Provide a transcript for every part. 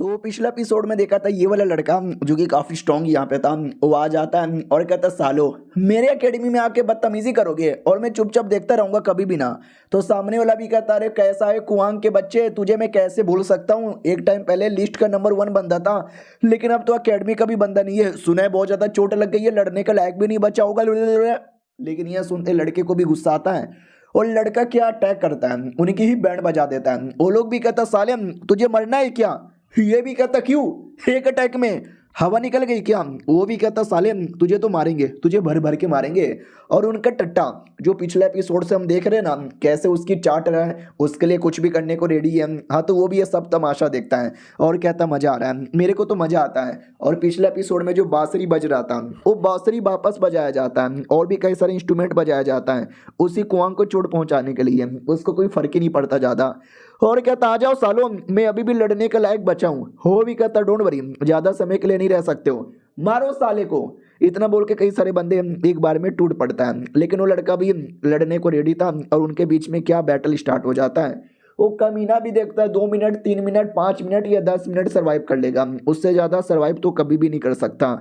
तो पिछला एपिसोड में देखा था ये वाला लड़का जो कि काफी स्ट्रांग यहाँ पे था। वो आ जाता है और कहता सालो मेरे एकेडमी में आके बदतमीजी करोगे और मैं चुपचाप देखता रहूंगा कभी भी ना। तो सामने वाला भी कहता अरे कैसा है कुआंग के बच्चे, तुझे मैं कैसे भूल सकता हूँ, एक टाइम पहले लिस्ट का नंबर 1 बंदा था लेकिन अब तो एकेडमी का भी बंदा नहीं है, सुना है बहुत ज्यादा चोट लग गई है, लड़ने का लायक भी नहीं बचा होगा। लेकिन यह सुनते लड़के को भी गुस्सा आता है और लड़का क्या अटैक करता है, उनकी ही बैंड बजा देता है। वो लोग भी कहता साले तुझे मरना है क्या, ये भी कहता क्यों, एक अटैक में हवा निकल गई क्या। वो भी कहता साले तुझे तो मारेंगे, तुझे भर भर के मारेंगे। और उनका टट्टा जो पिछले एपिसोड से हम देख रहे हैं ना कैसे उसकी चाट रहा है, उसके लिए कुछ भी करने को रेडी है। हाँ तो वो भी ये सब तमाशा देखता है और कहता मजा आ रहा है, मेरे को तो मजा आता है। और पिछले एपिसोड में जो बांसुरी बज रहा था वो बांसुरी वापस बजाया जाता है और भी कई सारे इंस्ट्रूमेंट बजाया जाता है उसी कुआं को चोट पहुंचाने के लिए, उसको कोई फर्क ही नहीं पड़ता ज़्यादा। और कहता आ जाओ सालों, मैं अभी भी लड़ने के लायक बचा हूं। हो भी कहता डोंट वरी, ज्यादा समय के लिए नहीं रह सकते हो, मारो साले को। इतना बोल के कई सारे बंदे एक बार में टूट पड़ता है, लेकिन वो लड़का भी लड़ने को रेडी था और उनके बीच में क्या बैटल स्टार्ट हो जाता है। वो कमीना भी देखता है 2 मिनट 3 मिनट 5 मिनट या 10 मिनट सर्वाइव कर लेगा, उससे ज़्यादा सर्वाइव तो कभी भी नहीं कर सकता।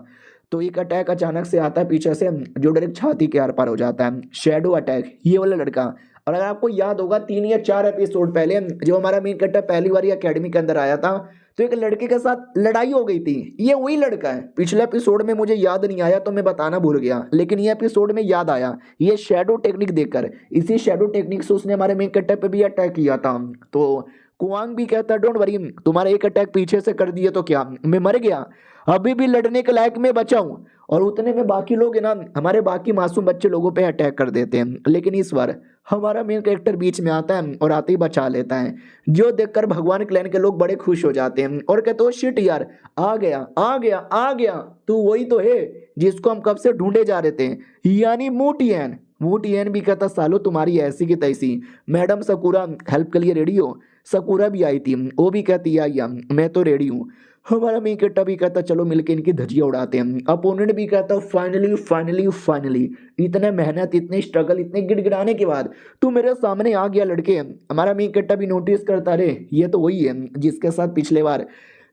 तो एक अटैक अचानक से आता है पीछे से जो डायरेक्ट छाती के आर पार हो जाता है, शैडो अटैक ये वाला लड़का। और अगर आपको याद होगा 3 या 4 एपिसोड पहले जब हमारा मेन कैरेक्टर पहली बार एकेडमी के अंदर आया था तो एक लड़के के साथ लड़ाई हो गई थी, ये वही लड़का है। पिछले एपिसोड में मुझे याद नहीं आया तो मैं बताना भूल गया, लेकिन ये एपिसोड में याद आया, ये शैडो टेक्निक देखकर, इसी शैडो टेक्निक से उसने हमारे मेन कैरेक्टर पे भी अटैक किया था। तो कुआंग भी कहता डोंट वरी, तुम्हारा एक अटैक पीछे से कर दिए तो क्या मैं मर गया, अभी भी लड़ने के लायक मैं बचा हूं। और उतने में बाकी लोग है ना हमारे बाकी मासूम बच्चे लोगों पे अटैक कर देते हैं, लेकिन इस बार हमारा मेन कैरेक्टर बीच में आता है और आते ही बचा लेता है, जो देखकर भगवान क्लैन के लोग बड़े खुश हो जाते हैं और कहते हो शिट यार आ गया आ गया आ गया, तू वही तो है जिसको हम कब से ढूंढे जा रहे थे, यानी मूटियन। मूटियन भी कहता सालो तुम्हारी ऐसी की तैसी, मैडम सकुरा हेल्प के लिए रेडी हो। सकुरा भी आई थी, वो भी कहती या मैं तो रेडी हूँ। हमारा मेन कैरेक्टर भी कहता चलो मिलके इनकी धज्जियां उड़ाते हैं। अपोनेंट भी कहता फाइनली फाइनली फाइनली, इतने मेहनत इतने स्ट्रगल इतने गिड़गिड़ाने के बाद तू मेरे सामने आ गया लड़के। हमारा मेन कैरेक्टर भी नोटिस करता रे ये तो वही है जिसके साथ पिछले बार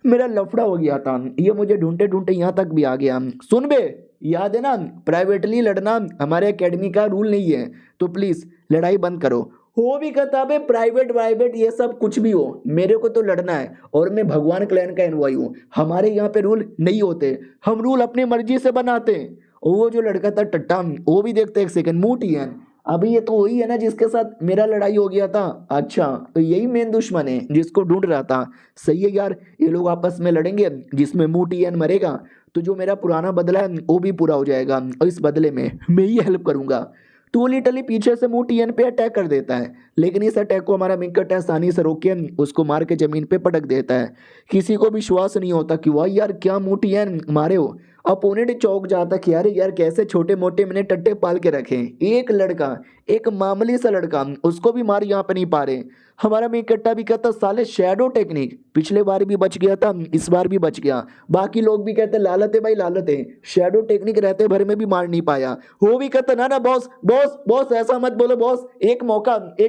मेरा लफड़ा हो गया था, ये मुझे ढूंढते ढूंढते यहाँ तक भी आ गया। सुन बे, याद है ना प्राइवेटली लड़ना हमारे एकेडमी का रूल नहीं है, तो प्लीज लड़ाई बंद करो। हो भी कहता है प्राइवेट वाइवेट ये सब कुछ भी हो, मेरे को तो लड़ना है और मैं भगवान क्लैन का एनवाई हूँ, हमारे यहाँ पे रूल नहीं होते, हम रूल अपनी मर्जी से बनाते हैं। और वो जो लड़का था टट्टा वो भी देखते एक सेकंड मूटियन, अभी ये तो वही है ना जिसके साथ मेरा लड़ाई हो गया था, अच्छा तो यही मेन दुश्मन है जिसको ढूंढ रहा था। सही है यार, ये लोग आपस में लड़ेंगे जिसमें मूटियन मरेगा तो जो मेरा पुराना बदला है वो भी पूरा हो जाएगा और इस बदले में मैं ही हेल्प करूंगा। तो लिटरली पीछे से मुंह टीएन पे अटैक कर देता है, लेकिन इस अटैक को हमारा मिंकट आसानी से रोक के उसको मार के जमीन पे पटक देता है। किसी को विश्वास नहीं होता कि वाह यार क्या मुंह टीएन मारे हो। अपोनेंट चौंक जाता कि यार यार कैसे छोटे मोटे मैंने टट्टे पाल के रखे, एक लड़का एक मामूली सा लड़का उसको भी मार यहाँ पे नहीं पा रहे। हमारा मिंकट्टा भी कहता साले शैडो टेक्निक, पिछले बार भी बच गया था इस बार भी बच गया। बाकी लोग भी कहते लालत है भाई लालत है, शैडो टेक्निक रहते भर में भी मार नहीं पाया। वो भी कहता ना ना बॉस बॉस बॉस ऐसा मत बोलो बॉस, एक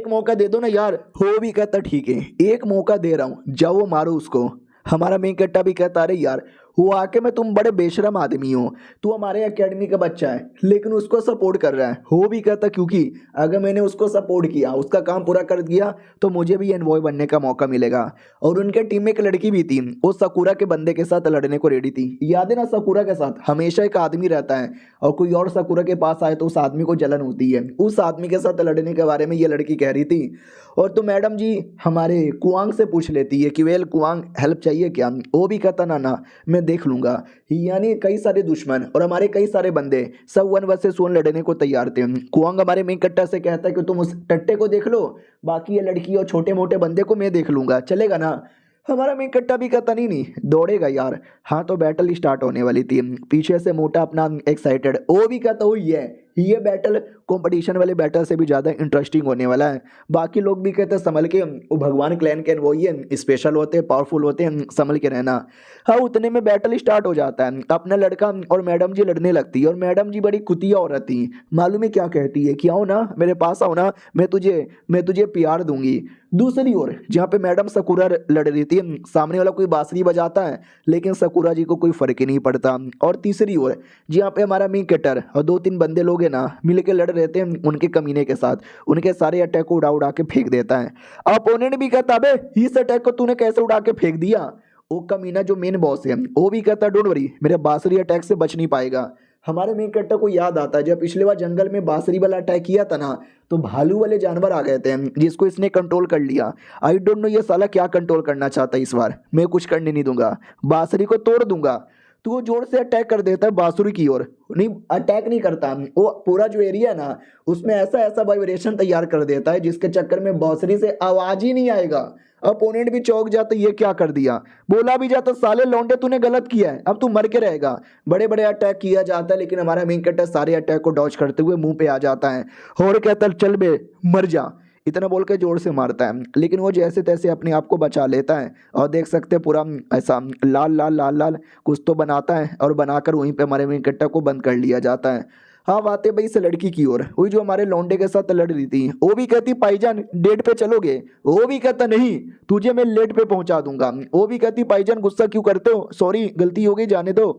मौका दे दो ना यार। वो भी कहता ठीक है एक मौका दे रहा हूँ, जाओ वो मारो उसको। हमारा मेन कट्टा भी कहता अरे यार वो आके मैं तुम बड़े बेशरम आदमी हो, तू हमारे एकेडमी का बच्चा है लेकिन उसको सपोर्ट कर रहा है। वो भी कहता क्योंकि अगर मैंने उसको सपोर्ट किया उसका काम पूरा कर दिया तो मुझे भी एनवॉय बनने का मौका मिलेगा। और उनके टीम में एक लड़की भी थी, वो सकुरा के बंदे के साथ लड़ने को रेडी थी। याद है ना सकुरा के साथ हमेशा एक आदमी रहता है और कोई और सकुरा के पास आए तो उस आदमी को जलन होती है, उस आदमी के साथ लड़ने के बारे में ये लड़की कह रही थी। और तो मैडम जी हमारे कुआंग से पूछ लेती है कि वेल कुआंग हेल्प चाहिए क्या। वो भी कहता ना ना मैं देख लूंगा। यानी कई सारे दुश्मन और हमारे कई सारे बंदे सब 1 वर्सेस 1 लड़ने को तैयार थे। कुआंग हमारे मेन कट्टा से कहता है कि तुम उस टट्टे को देख लो, बाकी ये लड़की और छोटे मोटे बंदे को मैं देख लूंगा, चलेगा ना। हमारा मेन कट्टा भी कहता नहीं नहीं दौड़ेगा यार। हाँ तो बैटल स्टार्ट होने वाली थी, पीछे से मोटा अपना एक्साइटेड वो भी कहता हुई है ये बैटल कंपटीशन वाले बैटल से भी ज़्यादा इंटरेस्टिंग होने वाला है। बाकी लोग भी कहते हैं संभल के, वो भगवान क्लैन के वही है, स्पेशल होते हैं, पावरफुल होते हैं, संभल के रहना। हाँ, उतने में बैटल स्टार्ट हो जाता है। अपना लड़का और मैडम जी लड़ने लगती है और मैडम जी बड़ी कुतिया औरत थी। मालूम है क्या कहती है कि आओ ना, मेरे पास आओ ना, मैं तुझे प्यार दूंगी। दूसरी ओर जहाँ पे मैडम सकुरा लड़ रही थी, सामने वाला कोई बांसुरी बजाता है लेकिन सकुरा जी को कोई फर्क ही नहीं पड़ता। और तीसरी ओर जहाँ पे हमारा मी कटर और 2-3 बंदे लोग हैं ना, मिल के लड़ रहते हैं उनके कमीने के साथ, उनके सारे अटैक को उड़ा उड़ा के फेंक देता है। अपोनेंट भी कहता है अबे इस अटैक को तूने कैसे उड़ा के फेंक दिया। वो कमीना जो मेन बॉस है वो भी कहता है डोंट वरी, मेरे बांसुरी अटैक से बच नहीं पाएगा। हमारे मेन कैरेक्टर को याद आता है जब पिछले बार जंगल में बांसुरी वाला अटैक किया था ना, तो भालू वाले जानवर आ गए थे जिसको इसने कंट्रोल कर लिया। आई डोंट नो ये साला क्या कंट्रोल करना चाहता है इस बार। मैं कुछ करने नहीं दूंगा, बांसुरी को तोड़ दूंगा। तो वो जोर से अटैक कर देता है बांसुरी की ओर। नहीं, अटैक नहीं करता, वो पूरा जो एरिया है ना उसमें ऐसा ऐसा वाइब्रेशन तैयार कर देता है जिसके चक्कर में बांसुरी से आवाज ही नहीं आएगा। अपोनेंट भी चौंक जाता, ये क्या कर दिया। बोला भी जाता साले लौंडे तूने गलत किया है, अब तू मर के रहेगा। बड़े बड़े अटैक किया जाता है लेकिन हमारा मेन कैरेक्टर सारे अटैक को डॉज करते हुए मुंह पे आ जाता है और कहता है चल बे मर जा, इतना बोल के जोर से मारता है। लेकिन वो जैसे तैसे अपने आप को बचा लेता है और देख सकते हैं पूरा ऐसा लाल लाल लाल लाल कुछ तो बनाता है और बनाकर वहीं पे हमारे मेन कैरेक्टर को बंद कर लिया जाता है। हाँ, बातें भाई इस लड़की की ओर, वही जो हमारे लौंडे के साथ लड़ रही थी, वो भी कहती भाईजान डेट पे चलोगे, वो भी कहता नहीं तुझे मैं लेट पे पहुंचा दूंगा। वो भी कहती भाईजान गुस्सा क्यों करते हो, सॉरी गलती हो गई जाने दो।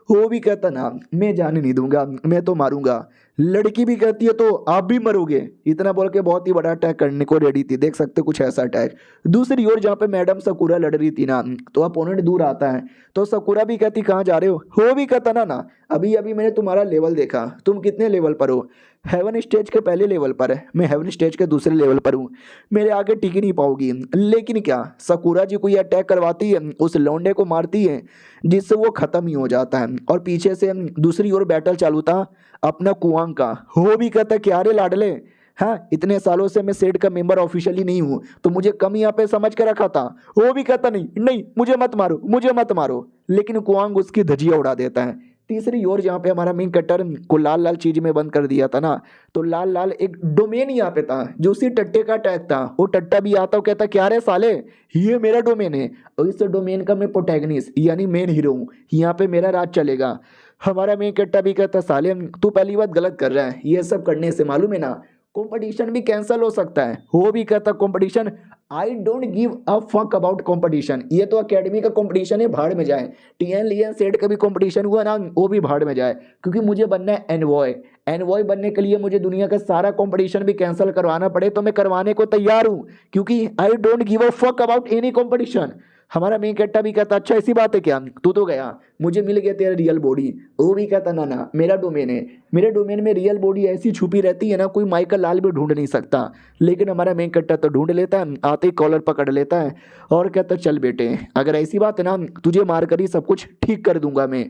वो भी कहता ना मैं जाने नहीं दूंगा, मैं तो मारूंगा। लड़की भी कहती है तो आप भी मरोगे, इतना बोल के बहुत ही बड़ा अटैक करने को रेडी थी। देख सकते कुछ ऐसा अटैक। दूसरी ओर जहाँ पे मैडम सकुरा लड़ रही थी ना, तो अपोनेंट दूर आता है तो सकुरा भी कहती कहाँ जा रहे हो। वो भी कहता ना अभी अभी मैंने तुम्हारा लेवल देखा, तुम कितने लेवल पर हो। हेवन स्टेज के पहले लेवल पर है, मैं हेवन स्टेज के दूसरे लेवल पर हूँ, मेरे आगे टिक ही नहीं पाओगी। लेकिन क्या सकुरा जी को ये अटैक करवाती है, उस लौंडे को मारती है जिससे वो खत्म ही हो जाता है। और पीछे से दूसरी ओर बैटल चालू था अपना कुआंग का। वो भी कहता क्या रे लाडले, हाँ इतने सालों से मैं सेट का मेंबर ऑफिशियली नहीं हूँ तो मुझे कम यहाँ पे समझ के रखा था। वो भी कहता नहीं नहीं मुझे मत मारो, मुझे मत मारो। लेकिन कुआंग उसकी धजिया उड़ा देता है। तीसरी ओर जहाँ पे हमारा मेन कटर को लाल लाल चीज में बंद कर दिया था ना, तो लाल लाल एक डोमेन यहाँ पे था जो उसी टट्टे का टैग था। वो टट्टा भी आता, कहता क्या रे साले ये मेरा डोमेन है और इस डोमेन का मैं प्रोटैगनिस्ट यानी मेन हीरो हूँ, यहाँ पे मेरा राज चलेगा। हमारा मेन कट्टा भी कहता साले तू पहली बात गलत कर रहा है, ये सब करने से मालूम है ना कंपटीशन भी कैंसिल हो सकता है। वो भी कहता competition I don't give a fuck about competition, ये तो एकेडमी का कंपटीशन है, भाड़ में जाए। टीएन लियन सेट का भी कंपटीशन हुआ ना, वो भी भाड़ में जाए, क्योंकि मुझे बनना है एनवॉय। एनवॉय बनने के लिए मुझे दुनिया का सारा कंपटीशन भी कैंसिल करवाना पड़े तो मैं करवाने को तैयार हूँ, क्योंकि I don't give a fuck about any competition. हमारा मेन कैरेक्टर भी कहता अच्छा ऐसी बात है क्या, तू तो गया, मुझे मिल गया तेरा रियल बॉडी। वो भी कहता ना मेरा डोमेन है, मेरे डोमेन में रियल बॉडी ऐसी छुपी रहती है ना कोई माइकल लाल भी ढूंढ नहीं सकता। लेकिन हमारा मेन कैरेक्टर तो ढूंढ लेता है, आते ही कॉलर पकड़ लेता है और कहता चल बेटे अगर ऐसी बात है ना तुझे मार कर ही सब कुछ ठीक कर दूंगा मैं।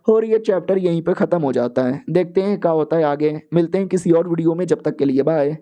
और ये चैप्टर यहीं पे ख़त्म हो जाता है। देखते हैं क्या होता है आगे, मिलते हैं किसी और वीडियो में, जब तक के लिए बाय।